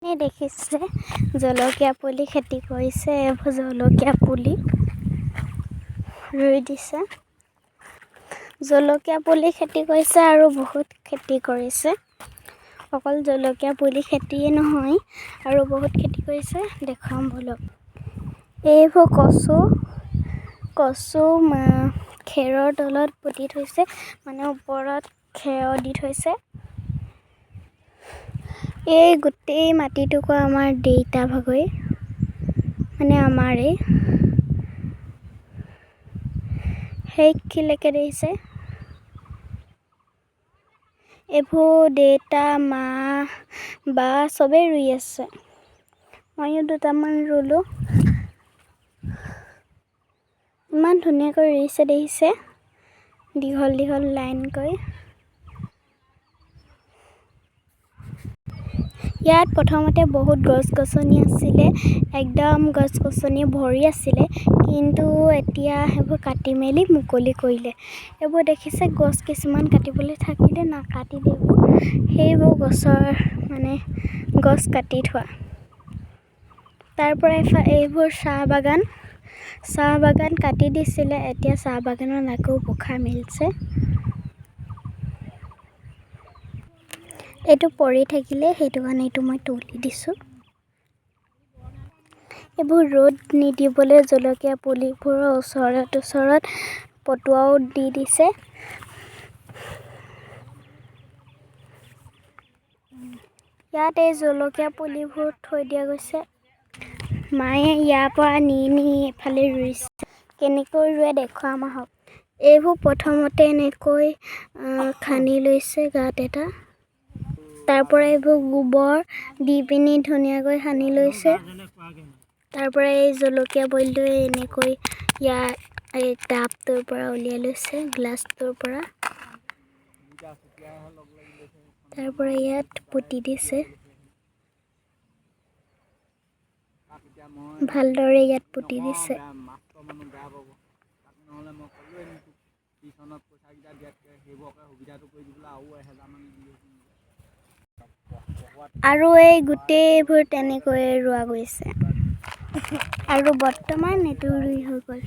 এই দেখিছে জলকীয়া পুলি খেতি কৰিছে। এইবোৰ জলকীয়া পুলি ৰুই দিছে। জলকীয়া পুলি খেতি কৰিছে আৰু বহুত খেতি কৰিছে। অকল জলকীয়া পুলি খেতিয়ে নহয় আৰু বহুত খেতি কৰিছে। দেখাম বলক। এইবোৰ কচু খেৰৰ তলত পুতি থৈছে, মানে ওপৰত খেৰ দি থৈছে। এই গোটেই মাটিটুকুৰা আমাৰ দেউতা ভাগৰে, মানে আমাৰে। সেইখিলৈকে দেখিছে। এইবোৰ দেউতা, মা, বা চবেই ৰুই আছে। ময়ো দুটামান ৰুলোঁ। ইমান ধুনীয়াকৈ ৰুইছে দেখিছে, দীঘল দীঘল লাইনকৈ। ইয়াত প্ৰথমতে বহুত গছ-গছনি আছিলে, একদম গছ-গছনি ভৰি আছিলে, কিন্তু এতিয়া সেইবোৰ কাটি মেলি মুকলি কৰিলে। এইবোৰ দেখিছে গছ কিছুমান কাটিবলৈ থাকিলে নাকাটি দিব, সেইবোৰ গছ কাটি থোৱা। তাৰ পৰা এইবোৰ চাহ বাগান কাটি দিছিলে, এতিয়া চাহ বাগানত আকৌ পোখা মেলিছে। এইটো পৰি থাকিলে, সেইটো কাৰণে এইটো মই তুলি দিছোঁ। এইবোৰ ৰ'দ নিদিবলৈ জলকীয়া পুলিবোৰৰ ওচৰত পটুৱাও দি দিছে। ইয়াত এই জলকীয়া পুলিবোৰ থৈ দিয়া গৈছে। মায়ে ইয়াৰ পৰা নি এফালে ৰুইছে। কেনেকৈ ৰুৱে দেখুৱাম আহক। এইবোৰ প্ৰথমতে এনেকৈ খান্দি লৈছে গাঁত এটা। তাৰ পৰা এইবোৰ গোবৰ দি পিনি ধুনীয়াকৈ সানি লৈছে। তাৰ পৰা এই জলকীয়া পুলিটো এনেকৈ এই টাবটোৰ পৰা উলিয়াই লৈছে, গ্লাছটোৰ পৰা। তাৰ পৰা ইয়াত পুতি দিছে। ভালদৰে ইয়াত পুতি দিছে। আৰু এই গোটেইবোৰ তেনেকৈয়ে ৰোৱা গৈছে। আৰু বৰ্তমান এইটো ৰুই হৈ গ'ল।